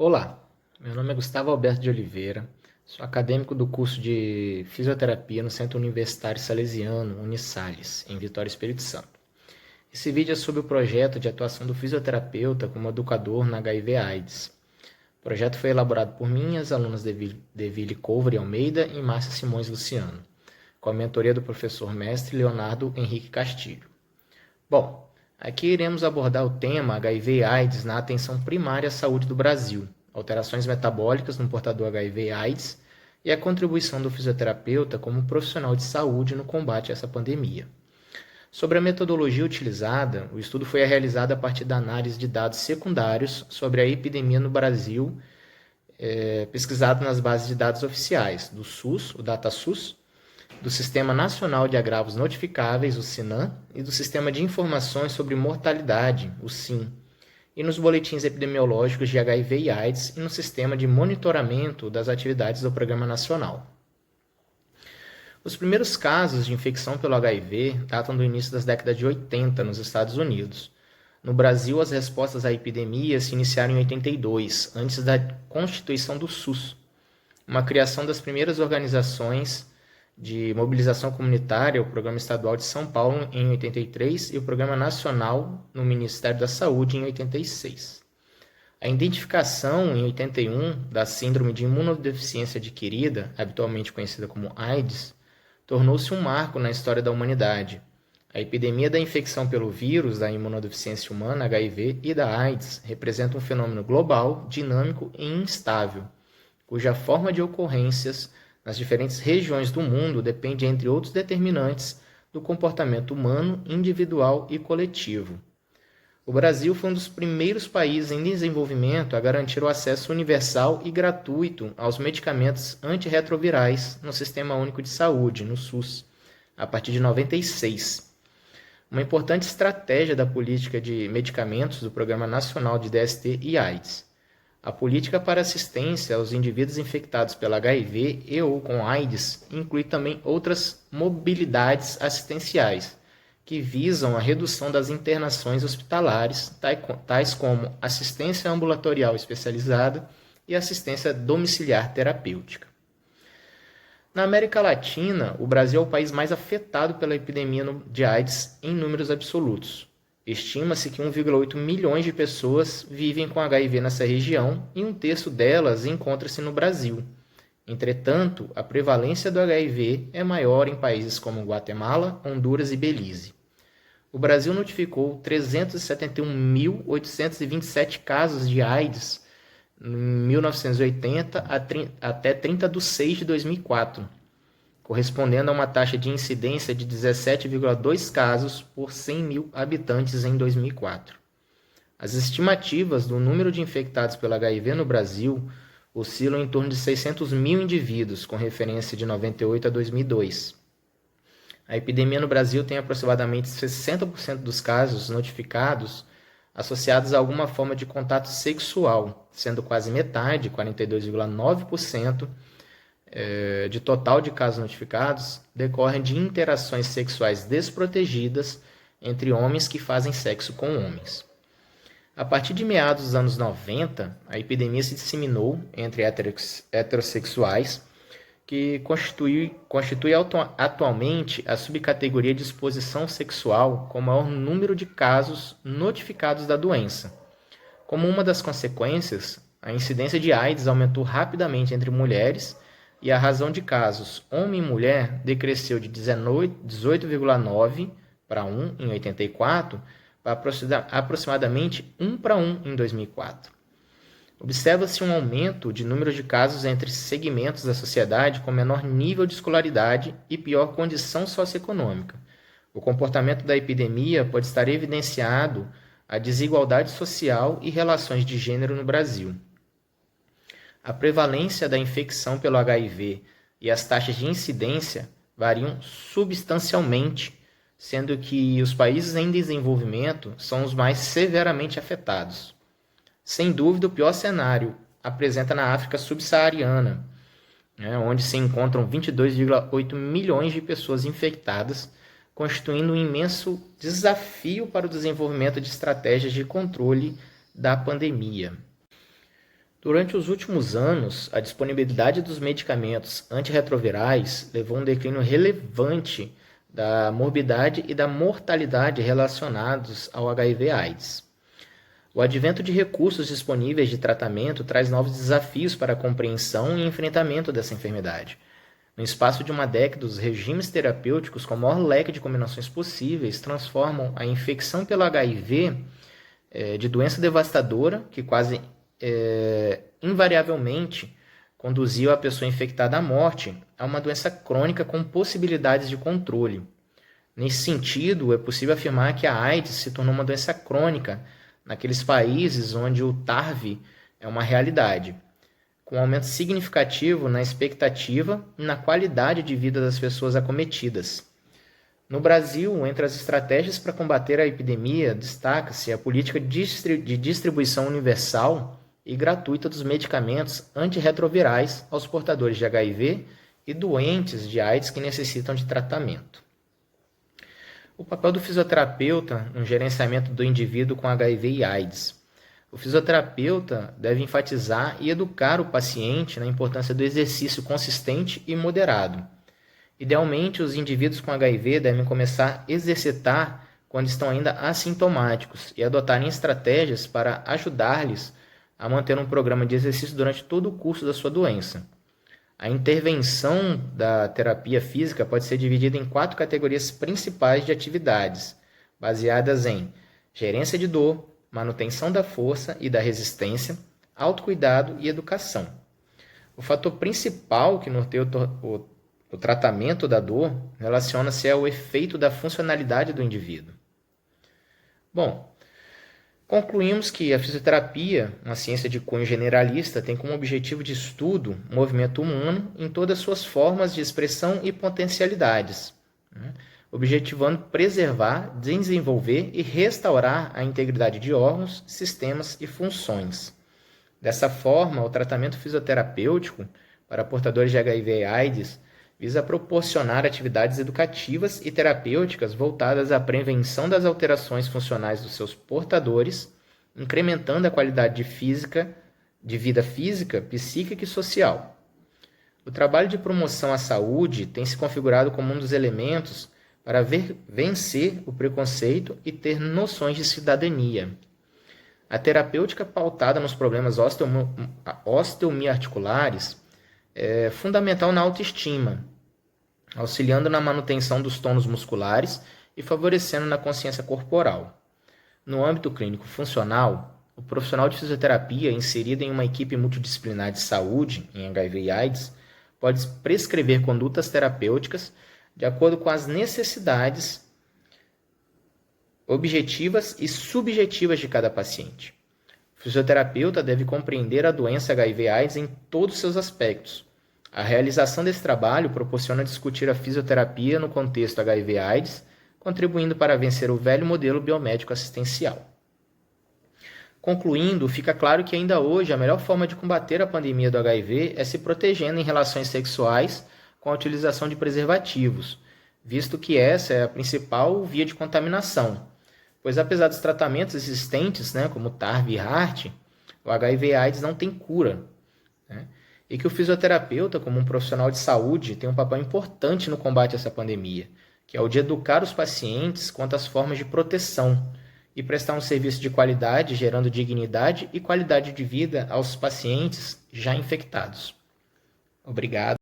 Olá, meu nome é Gustavo Alberto de Oliveira, sou acadêmico do curso de Fisioterapia no Centro Universitário Salesiano, Unisales, em Vitória, Espírito Santo. Esse vídeo é sobre o projeto de atuação do fisioterapeuta como educador na HIV/AIDS. O projeto foi elaborado por mim e as alunas Deville Couvre Almeida e Márcia Simões Luciano, com a mentoria do professor mestre Leonardo Henrique Castilho. Bom, aqui iremos abordar o tema HIV e AIDS na atenção primária à saúde do Brasil, alterações metabólicas no portador HIV e AIDS e a contribuição do fisioterapeuta como profissional de saúde no combate a essa pandemia. Sobre a metodologia utilizada, o estudo foi realizado a partir da análise de dados secundários sobre a epidemia no Brasil, pesquisado nas bases de dados oficiais do SUS, o DataSUS, do Sistema Nacional de Agravos Notificáveis, o SINAM, e do Sistema de Informações sobre Mortalidade, o SIM, e nos boletins epidemiológicos de HIV e AIDS e no Sistema de Monitoramento das Atividades do Programa Nacional. Os primeiros casos de infecção pelo HIV datam do início das décadas de 80 nos Estados Unidos. No Brasil, as respostas à epidemia se iniciaram em 82, antes da constituição do SUS, uma criação das primeiras organizações de mobilização comunitária, o Programa Estadual de São Paulo em 83 e o Programa Nacional no Ministério da Saúde em 86. A identificação em 81 da Síndrome de Imunodeficiência Adquirida, habitualmente conhecida como AIDS, tornou-se um marco na história da humanidade. A epidemia da infecção pelo vírus da imunodeficiência humana, HIV, e da AIDS representa um fenômeno global, dinâmico e instável, cuja forma de ocorrências nas diferentes regiões do mundo depende, entre outros determinantes, do comportamento humano, individual e coletivo. O Brasil foi um dos primeiros países em desenvolvimento a garantir o acesso universal e gratuito aos medicamentos antirretrovirais no Sistema Único de Saúde, no SUS, a partir de 96. Uma importante estratégia da política de medicamentos do Programa Nacional de DST e AIDS. A política para assistência aos indivíduos infectados pela HIV e ou com AIDS inclui também outras mobilidades assistenciais, que visam a redução das internações hospitalares, tais como assistência ambulatorial especializada e assistência domiciliar terapêutica. Na América Latina, o Brasil é o país mais afetado pela epidemia de AIDS em números absolutos. Estima-se que 1,8 milhões de pessoas vivem com HIV nessa região e um terço delas encontra-se no Brasil. Entretanto, a prevalência do HIV é maior em países como Guatemala, Honduras e Belize. O Brasil notificou 371.827 casos de AIDS em 1980 até 30 de 6 de 2004, correspondendo a uma taxa de incidência de 17,2 casos por 100 mil habitantes em 2004. As estimativas do número de infectados pelo HIV no Brasil oscilam em torno de 600 mil indivíduos, com referência de 98 a 2002. A epidemia no Brasil tem aproximadamente 60% dos casos notificados associados a alguma forma de contato sexual, sendo quase metade, 42,9%, de total de casos notificados, decorrem de interações sexuais desprotegidas entre homens que fazem sexo com homens. A partir de meados dos anos 90, a epidemia se disseminou entre heterossexuais, que constitui atualmente a subcategoria de exposição sexual com o maior número de casos notificados da doença. Como uma das consequências, a incidência de AIDS aumentou rapidamente entre mulheres e a razão de casos homem e mulher decresceu de 18,9 para 1 em 84 para aproximadamente 1 para 1 em 2004. Observa-se um aumento de número de casos entre segmentos da sociedade com menor nível de escolaridade e pior condição socioeconômica. O comportamento da epidemia pode estar evidenciado a desigualdade social e relações de gênero no Brasil. A prevalência da infecção pelo HIV e as taxas de incidência variam substancialmente, sendo que os países em desenvolvimento são os mais severamente afetados. Sem dúvida, o pior cenário apresenta na África subsaariana, onde se encontram 22,8 milhões de pessoas infectadas, constituindo um imenso desafio para o desenvolvimento de estratégias de controle da pandemia. Durante os últimos anos, a disponibilidade dos medicamentos antirretrovirais levou a um declínio relevante da morbidade e da mortalidade relacionados ao HIV/AIDS. O advento de recursos disponíveis de tratamento traz novos desafios para a compreensão e enfrentamento dessa enfermidade. No espaço de uma década, os regimes terapêuticos com o maior leque de combinações possíveis transformam a infecção pelo HIV de doença devastadora, que quase invariavelmente conduziu a pessoa infectada à morte, a uma doença crônica com possibilidades de controle. Nesse sentido, é possível afirmar que a AIDS se tornou uma doença crônica naqueles países onde o TARV é uma realidade, com um aumento significativo na expectativa e na qualidade de vida das pessoas acometidas. No Brasil, entre as estratégias para combater a epidemia, destaca-se a política de distribuição universal e gratuita dos medicamentos antirretrovirais aos portadores de HIV e doentes de AIDS que necessitam de tratamento. O papel do fisioterapeuta no gerenciamento do indivíduo com HIV e AIDS. O fisioterapeuta deve enfatizar e educar o paciente na importância do exercício consistente e moderado. Idealmente, os indivíduos com HIV devem começar a exercitar quando estão ainda assintomáticos e adotarem estratégias para ajudar-lhes a manter um programa de exercício durante todo o curso da sua doença. A intervenção da terapia física pode ser dividida em 4 categorias principais de atividades, baseadas em gerência de dor, manutenção da força e da resistência, autocuidado e educação. O fator principal que norteia o tratamento da dor relaciona-se ao efeito da funcionalidade do indivíduo. Bom, concluímos que a fisioterapia, uma ciência de cunho generalista, tem como objetivo de estudo o movimento humano em todas as suas formas de expressão e potencialidades, objetivando preservar, desenvolver e restaurar a integridade de órgãos, sistemas e funções. Dessa forma, o tratamento fisioterapêutico para portadores de HIV e AIDS visa proporcionar atividades educativas e terapêuticas voltadas à prevenção das alterações funcionais dos seus portadores, incrementando a qualidade de vida física, psíquica e social. O trabalho de promoção à saúde tem se configurado como um dos elementos para vencer o preconceito e ter noções de cidadania. A terapêutica pautada nos problemas osteomiarticulares é fundamental na autoestima, auxiliando na manutenção dos tônus musculares e favorecendo na consciência corporal. No âmbito clínico funcional, o profissional de fisioterapia inserido em uma equipe multidisciplinar de saúde em HIV e AIDS pode prescrever condutas terapêuticas de acordo com as necessidades objetivas e subjetivas de cada paciente. O fisioterapeuta deve compreender a doença HIV/AIDS em todos os seus aspectos. A realização desse trabalho proporciona discutir a fisioterapia no contexto HIV/AIDS, contribuindo para vencer o velho modelo biomédico assistencial. Concluindo, fica claro que ainda hoje a melhor forma de combater a pandemia do HIV é se protegendo em relações sexuais com a utilização de preservativos, visto que essa é a principal via de contaminação. Pois apesar dos tratamentos existentes, como TARV e HAART, o HIV/AIDS não tem cura. E que o fisioterapeuta, como um profissional de saúde, tem um papel importante no combate a essa pandemia, que é o de educar os pacientes quanto às formas de proteção e prestar um serviço de qualidade, gerando dignidade e qualidade de vida aos pacientes já infectados. Obrigado.